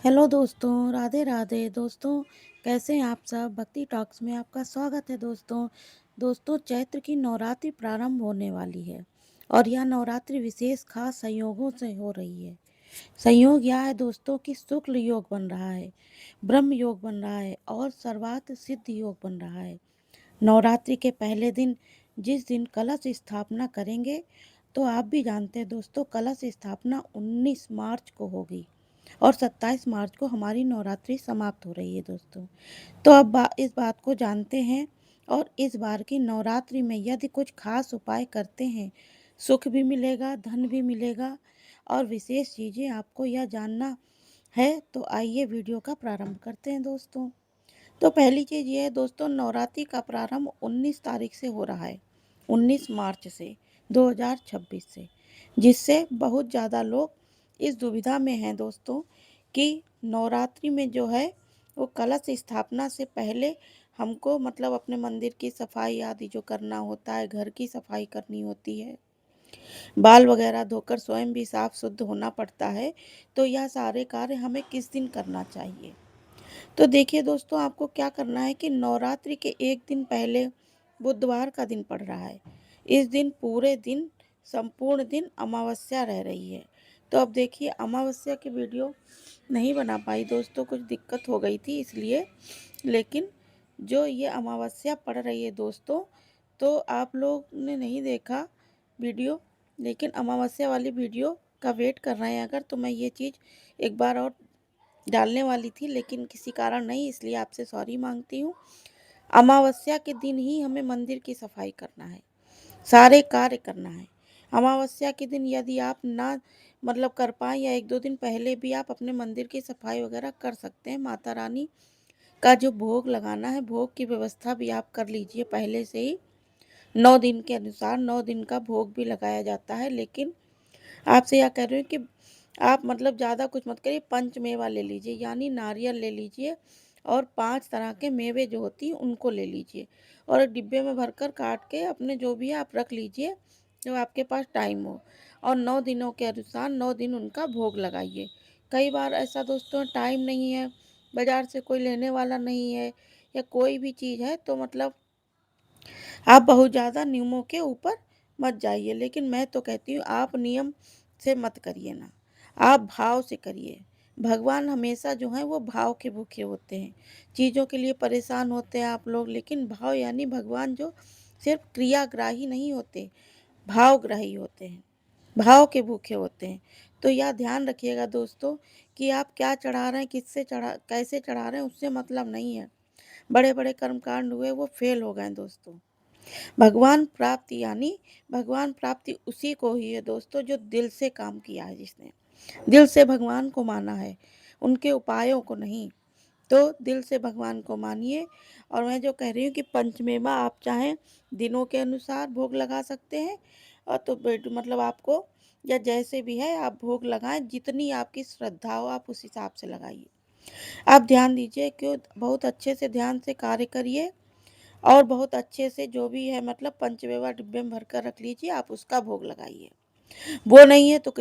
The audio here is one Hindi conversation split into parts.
हेलो दोस्तों, राधे राधे दोस्तों। कैसे हैं आप सब? भक्ति टॉक्स में आपका स्वागत है दोस्तों। दोस्तों, चैत्र की नवरात्रि प्रारंभ होने वाली है और यह नवरात्रि विशेष खास संयोगों से हो रही है। संयोग यह है दोस्तों कि शुक्ल योग बन रहा है, ब्रह्म योग बन रहा है और सर्वार्थ सिद्ध योग बन रहा है। नवरात्रि के पहले दिन, जिस दिन कलश स्थापना करेंगे, तो आप भी जानते हैं दोस्तों, कलश स्थापना 19 मार्च को होगी और 27 मार्च को हमारी नवरात्रि समाप्त हो रही है दोस्तों। तो अब इस बात को जानते हैं और इस बार की नवरात्रि में यदि कुछ खास उपाय करते हैं, सुख भी मिलेगा, धन भी मिलेगा और विशेष चीज़ें आपको यह जानना है। तो आइए वीडियो का प्रारंभ करते हैं दोस्तों। तो पहली चीज़ ये है दोस्तों, नवरात्रि का प्रारंभ 19 तारीख से हो रहा है, 19 मार्च से 2026 से, जिससे बहुत ज़्यादा लोग इस दुविधा में हैं दोस्तों कि नवरात्रि में जो है वो कलश स्थापना से पहले हमको मतलब अपने मंदिर की सफाई आदि जो करना होता है, घर की सफाई करनी होती है, बाल वगैरह धोकर स्वयं भी साफ शुद्ध होना पड़ता है। तो यह सारे कार्य हमें किस दिन करना चाहिए? तो देखिए दोस्तों, आपको क्या करना है कि नवरात्रि के एक दिन पहले बुधवार का दिन पड़ रहा है। इस दिन पूरे दिन, संपूर्ण दिन अमावस्या रह रही है। तो अब देखिए, अमावस्या की वीडियो नहीं बना पाई दोस्तों, कुछ दिक्कत हो गई थी इसलिए। लेकिन जो ये अमावस्या पड़ रही है दोस्तों, तो आप लोग ने नहीं देखा वीडियो, लेकिन अमावस्या वाली वीडियो का वेट कर रहे हैं अगर, तो मैं ये चीज़ एक बार और डालने वाली थी, लेकिन किसी कारण नहीं, इसलिए आपसे सॉरी मांगती हूँ। अमावस्या के दिन ही हमें मंदिर की सफाई करना है, सारे कार्य करना है। अमावस्या के दिन यदि आप ना मतलब कर पाएँ या 1-2 दिन पहले भी आप अपने मंदिर की सफाई वगैरह कर सकते हैं। माता रानी का जो भोग लगाना है, भोग की व्यवस्था भी आप कर लीजिए पहले से ही। 9 दिन के अनुसार 9 दिन का भोग भी लगाया जाता है, लेकिन आपसे यह कह रही हूँ कि आप मतलब ज़्यादा कुछ मत करिए, पंचमेवा ले लीजिए, यानी नारियल ले लीजिए और 5 तरह के मेवे जो होती हैं उनको ले लीजिए और एक डिब्बे में भरकर काट के अपने जो भी है आप रख लीजिए, जब आपके पास टाइम हो। और 9 दिनों के अनुसार 9 दिन उनका भोग लगाइए। कई बार ऐसा दोस्तों टाइम नहीं है, बाज़ार से कोई लेने वाला नहीं है या कोई भी चीज़ है, तो मतलब आप बहुत ज़्यादा नियमों के ऊपर मत जाइए। लेकिन मैं तो कहती हूँ, आप नियम से मत करिए ना, आप भाव से करिए। भगवान हमेशा जो है वो भाव के भूखे होते हैं। चीज़ों के लिए परेशान होते हैं आप लोग, लेकिन भाव यानी भगवान जो सिर्फ क्रियाग्राही नहीं होते, भावग्राही होते हैं, भाव के भूखे होते हैं। तो यह ध्यान रखिएगा दोस्तों कि आप क्या चढ़ा रहे हैं, किससे चढ़ा कैसे चढ़ा रहे हैं, उससे मतलब नहीं है। बड़े बड़े कर्मकांड हुए, वो फेल हो गए दोस्तों। भगवान प्राप्ति यानी भगवान प्राप्ति उसी को ही है दोस्तों जो दिल से काम किया है, जिसने दिल से भगवान को माना है, उनके उपायों को नहीं। तो दिल से भगवान को मानिए। और मैं जो कह रही हूँ कि पंचमेवा आप चाहें दिनों के अनुसार भोग लगा सकते हैं, और तो मतलब आपको या जैसे भी है आप भोग लगाएं, जितनी आपकी श्रद्धा हो आप उस हिसाब से लगाइए। आप ध्यान दीजिए, क्यों बहुत अच्छे से ध्यान से कार्य करिए और बहुत अच्छे से जो भी है मतलब पंचमेवा डिब्बे में भर कर रख लीजिए, आप उसका भोग लगाइए। वो नहीं है तो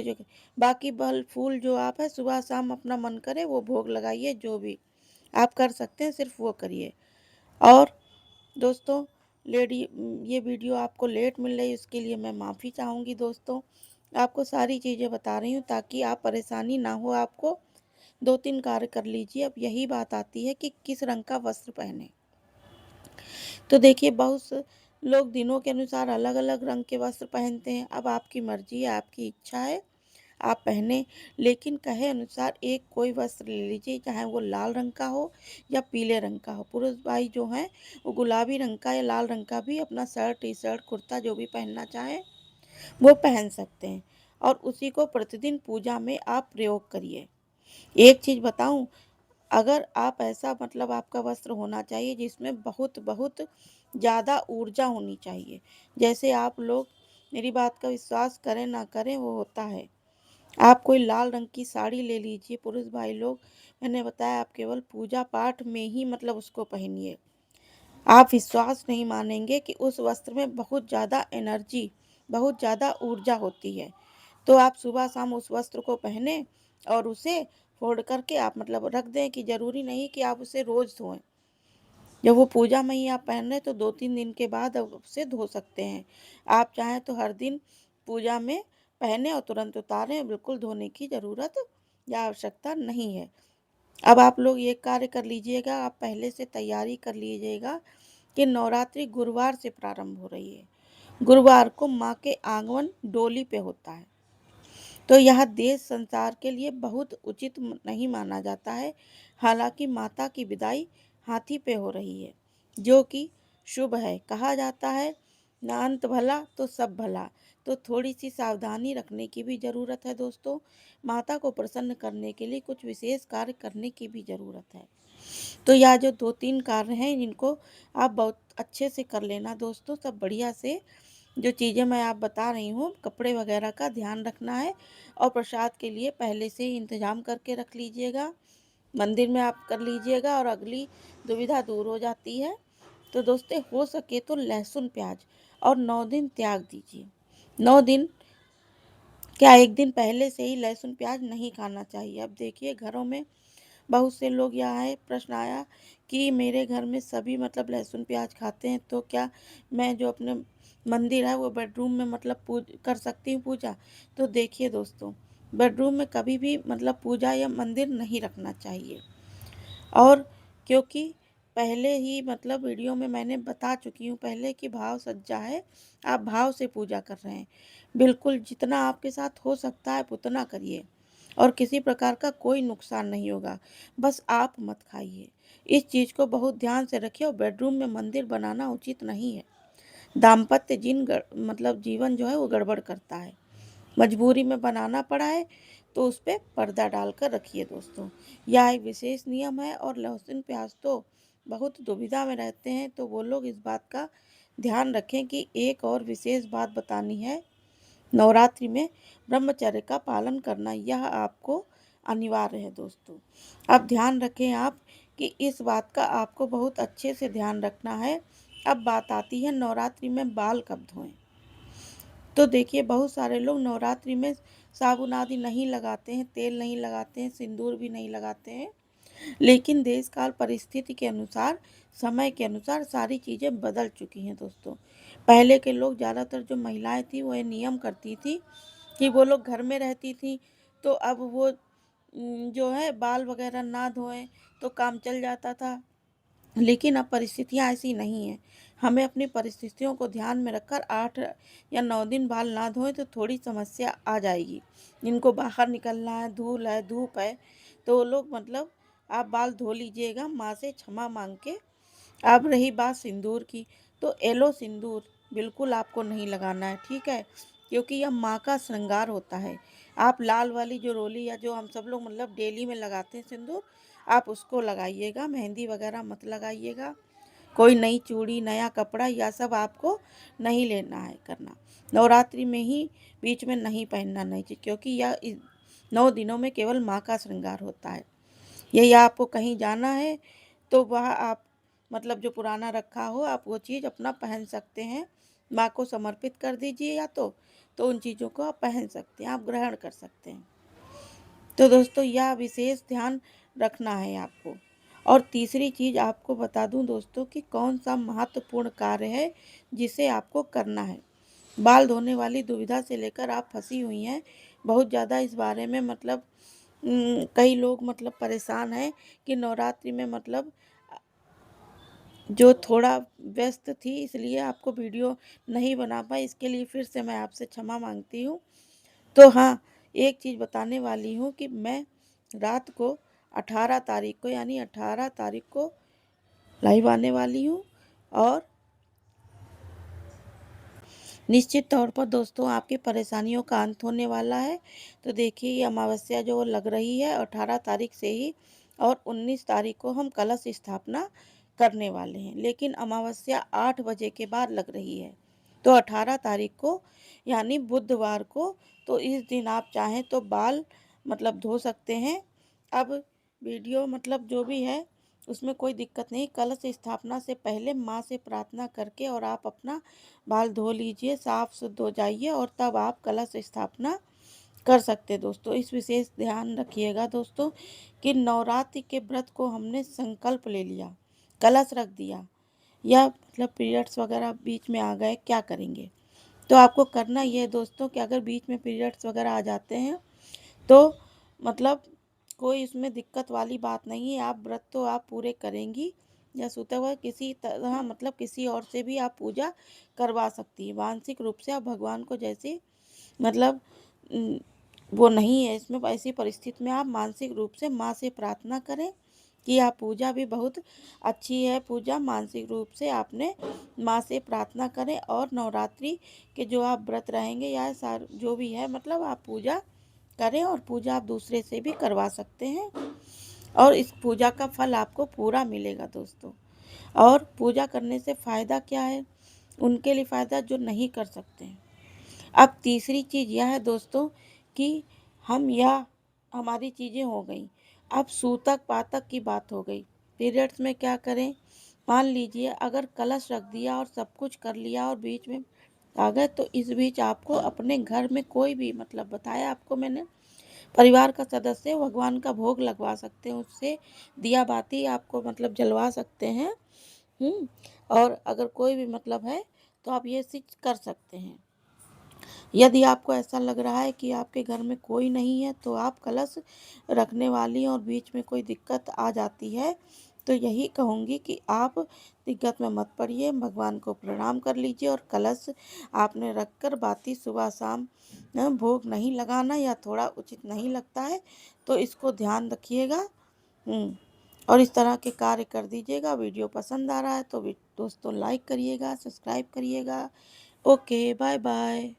बाकी फल फूल जो आप है सुबह शाम अपना मन करे वो भोग लगाइए, जो भी आप कर सकते हैं सिर्फ वो करिए। और दोस्तों, लेडी ये वीडियो आपको लेट मिल रही है, उसके लिए मैं माफ़ी चाहूँगी दोस्तों। आपको सारी चीज़ें बता रही हूँ ताकि आप परेशानी ना हो आपको। 2-3 कार्य कर लीजिए। अब यही बात आती है कि किस रंग का वस्त्र पहने। तो देखिए, बहुत से लोग दिनों के अनुसार अलग अलग रंग के वस्त्र पहनते हैं। अब आपकी मर्जी है, आपकी इच्छा है, आप पहने, लेकिन कहे अनुसार एक कोई वस्त्र ले लीजिए, चाहे वो लाल रंग का हो या पीले रंग का हो। पुरुष भाई जो हैं वो गुलाबी रंग का या लाल रंग का भी अपना शर्ट, टी शर्ट, कुर्ता जो भी पहनना चाहें वो पहन सकते हैं और उसी को प्रतिदिन पूजा में आप प्रयोग करिए। एक चीज़ बताऊं, अगर आप ऐसा मतलब आपका वस्त्र होना चाहिए जिसमें बहुत बहुत ज़्यादा ऊर्जा होनी चाहिए। जैसे आप लोग मेरी बात का विश्वास करें ना करें, वो होता है। आप कोई लाल रंग की साड़ी ले लीजिए पुरुष भाई लोग, मैंने बताया आप केवल पूजा पाठ में ही मतलब उसको पहनिए। आप विश्वास नहीं मानेंगे कि उस वस्त्र में बहुत ज़्यादा एनर्जी, बहुत ज़्यादा ऊर्जा होती है। तो आप सुबह शाम उस वस्त्र को पहने और उसे फोड़ करके आप मतलब रख दें, कि ज़रूरी नहीं कि आप उसे रोज़ धोएँ। जब वो पूजा में ही आप पहन रहे हैं तो 2-3 दिन के बाद आप उसे धो सकते हैं। आप चाहें तो हर दिन पूजा में पहने और तुरंत उतारें, बिल्कुल धोने की ज़रूरत या आवश्यकता नहीं है। अब आप लोग ये कार्य कर लीजिएगा, आप पहले से तैयारी कर लीजिएगा कि नवरात्रि गुरुवार से प्रारंभ हो रही है। गुरुवार को माँ के आगमन डोली पे होता है। तो यह देश संसार के लिए बहुत उचित नहीं माना जाता है। हालांकि माता की विदाई हाथी पे हो रही है, जो कि शुभ है। कहा जाता है ना अंत भला तो सब भला। तो थोड़ी सी सावधानी रखने की भी ज़रूरत है दोस्तों। माता को प्रसन्न करने के लिए कुछ विशेष कार्य करने की भी ज़रूरत है। तो यह जो 2-3 कार्य हैं, इनको आप बहुत अच्छे से कर लेना दोस्तों, सब बढ़िया से। जो चीज़ें मैं आप बता रही हूँ, कपड़े वगैरह का ध्यान रखना है और प्रसाद के लिए पहले से ही इंतज़ाम करके रख लीजिएगा। मंदिर में आप कर लीजिएगा और अगली दुविधा दूर हो जाती है। तो दोस्तों, हो सके तो लहसुन प्याज और 9 दिन त्याग दीजिए। 9 दिन क्या, 1 दिन पहले से ही लहसुन प्याज नहीं खाना चाहिए। अब देखिए, घरों में बहुत से लोग, यहाँ है प्रश्न आया कि मेरे घर में सभी मतलब लहसुन प्याज खाते हैं, तो क्या मैं जो अपने मंदिर है वो बेडरूम में मतलब कर सकती हूँ पूजा? तो देखिए दोस्तों, बेडरूम में कभी भी मतलब पूजा या मंदिर नहीं रखना चाहिए। और क्योंकि पहले ही मतलब वीडियो में मैंने बता चुकी हूँ पहले कि भाव सज्जा है, आप भाव से पूजा कर रहे हैं। बिल्कुल जितना आपके साथ हो सकता है उतना करिए और किसी प्रकार का कोई नुकसान नहीं होगा। बस आप मत खाइए। इस चीज़ को बहुत ध्यान से रखिए और बेडरूम में मंदिर बनाना उचित नहीं है। दाम्पत्य मतलब जीवन जो है वो गड़बड़ करता है। मजबूरी में बनाना पड़ा है तो उस पे पर्दा डालकर रखिए दोस्तों। यह एक विशेष नियम है और लहसुन प्याज तो बहुत दुविधा में रहते हैं, तो वो लोग इस बात का ध्यान रखें। कि एक और विशेष बात बतानी है, नवरात्रि में ब्रह्मचर्य का पालन करना यह आपको अनिवार्य है दोस्तों। अब ध्यान रखें आप कि इस बात का आपको बहुत अच्छे से ध्यान रखना है। अब बात आती है नवरात्रि में बाल कब धोएं। तो देखिए, बहुत सारे लोग नवरात्रि में साबुन आदि नहीं लगाते हैं, तेल नहीं लगाते हैं, सिंदूर भी नहीं लगाते हैं। लेकिन देश काल परिस्थिति के अनुसार, समय के अनुसार सारी चीज़ें बदल चुकी हैं दोस्तों। पहले के लोग, ज़्यादातर जो महिलाएं थी, वो ये नियम करती थी कि वो लोग घर में रहती थी, तो अब वो जो है बाल वगैरह ना धोएं तो काम चल जाता था। लेकिन अब परिस्थितियाँ ऐसी नहीं हैं। हमें अपनी परिस्थितियों को ध्यान में रखकर 8 या 9 दिन बाल ना धोएं तो थोड़ी समस्या आ जाएगी। जिनको बाहर निकलना है, धूल है, धूप है, तो वो लोग मतलब आप बाल धो लीजिएगा माँ से क्षमा मांग के। अब रही बात सिंदूर की, तो येलो सिंदूर बिल्कुल आपको नहीं लगाना है, ठीक है? क्योंकि यह माँ का श्रृंगार होता है। आप लाल वाली जो रोली या जो हम सब लोग मतलब डेली में लगाते हैं सिंदूर, आप उसको लगाइएगा, मेहंदी वगैरह मत लगाइएगा। कोई नई चूड़ी, नया कपड़ा, यह सब आपको नहीं लेना है करना। नवरात्रि में ही बीच में नहीं पहनना नहीं चाहिए, क्योंकि यह 9 दिनों में केवल माँ का श्रृंगार होता है। यही आपको कहीं जाना है तो वह आप मतलब जो पुराना रखा हो आप वो चीज़ अपना पहन सकते हैं। माँ को समर्पित कर दीजिए, या तो उन चीज़ों को आप पहन सकते हैं, आप ग्रहण कर सकते हैं। तो दोस्तों, यह विशेष ध्यान रखना है आपको। और तीसरी चीज़ आपको बता दूं दोस्तों कि कौन सा महत्वपूर्ण कार्य है जिसे आपको करना है। बाल धोने वाली दुविधा से लेकर आप फंसी हुई हैं बहुत ज़्यादा इस बारे में, मतलब कई लोग मतलब परेशान हैं कि नवरात्रि में मतलब जो थोड़ा व्यस्त थी इसलिए आपको वीडियो नहीं बना पाई। इसके लिए फिर से मैं आपसे क्षमा मांगती हूँ। तो हाँ, एक चीज़ बताने वाली हूँ कि मैं रात को 18 तारीख को, यानी 18 तारीख को लाइव आने वाली हूँ। और निश्चित तौर पर दोस्तों आपकी परेशानियों का अंत होने वाला है। तो देखिए, ये अमावस्या जो लग रही है 18 तारीख से ही, और 19 तारीख को हम कलश स्थापना करने वाले हैं। लेकिन अमावस्या 8 बजे के बाद लग रही है, तो 18 तारीख को यानी बुधवार को। तो इस दिन आप चाहें तो बाल मतलब धो सकते हैं। अब वीडियो मतलब जो भी है उसमें कोई दिक्कत नहीं। कलश स्थापना से पहले माँ से प्रार्थना करके और आप अपना बाल धो लीजिए, साफ शुद्ध हो जाइए, और तब आप कलश स्थापना कर सकते हैं दोस्तों। इस विशेष ध्यान रखिएगा दोस्तों कि नवरात्रि के व्रत को हमने संकल्प ले लिया, कलश रख दिया या मतलब पीरियड्स वगैरह बीच में आ गए, क्या करेंगे? तो आपको करना ये है दोस्तों कि अगर बीच में पीरियड्स वगैरह आ जाते हैं तो मतलब कोई इसमें दिक्कत वाली बात नहीं है, आप व्रत तो आप पूरे करेंगी या सोते हुए किसी तरह मतलब किसी और से भी आप पूजा करवा सकती हैं। मानसिक रूप से आप भगवान को जैसे मतलब उम, वो नहीं है इसमें, ऐसी परिस्थिति में आप मानसिक रूप से माँ से प्रार्थना करें कि आप पूजा भी बहुत अच्छी है पूजा, मानसिक रूप से आपने माँ से प्रार्थना करें और नवरात्रि के जो आप व्रत रहेंगे या सार जो भी है मतलब आप पूजा करें और पूजा आप दूसरे से भी करवा सकते हैं और इस पूजा का फल आपको पूरा मिलेगा दोस्तों। और पूजा करने से फ़ायदा क्या है? उनके लिए फ़ायदा जो नहीं कर सकते हैं। अब तीसरी चीज़ यह है दोस्तों कि हम यह हमारी चीज़ें हो गई। अब सूतक पातक की बात हो गई। पीरियड्स में क्या करें? मान लीजिए अगर कलश रख दिया और सब कुछ कर लिया और बीच में आ गए तो इस बीच आपको अपने घर में कोई भी मतलब बताया आपको मैंने परिवार का सदस्य भगवान का भोग लगवा सकते हैं उससे, दिया बाती आपको मतलब जलवा सकते हैं। हुँ? और अगर कोई भी मतलब है तो आप ये चीज़ कर सकते हैं। यदि आपको ऐसा लग रहा है कि आपके घर में कोई नहीं है तो आप कलश रखने वाली और बीच में कोई दिक्कत आ जाती है तो यही कहूँगी कि आप दिक्कत में मत पड़िए, भगवान को प्रणाम कर लीजिए और कलश आपने रखकर बाती सुबह शाम भोग नहीं लगाना या थोड़ा उचित नहीं लगता है तो इसको ध्यान रखिएगा। और इस तरह के कार्य कर दीजिएगा। वीडियो पसंद आ रहा है तो दोस्तों लाइक करिएगा, सब्सक्राइब करिएगा। Okay, bye bye.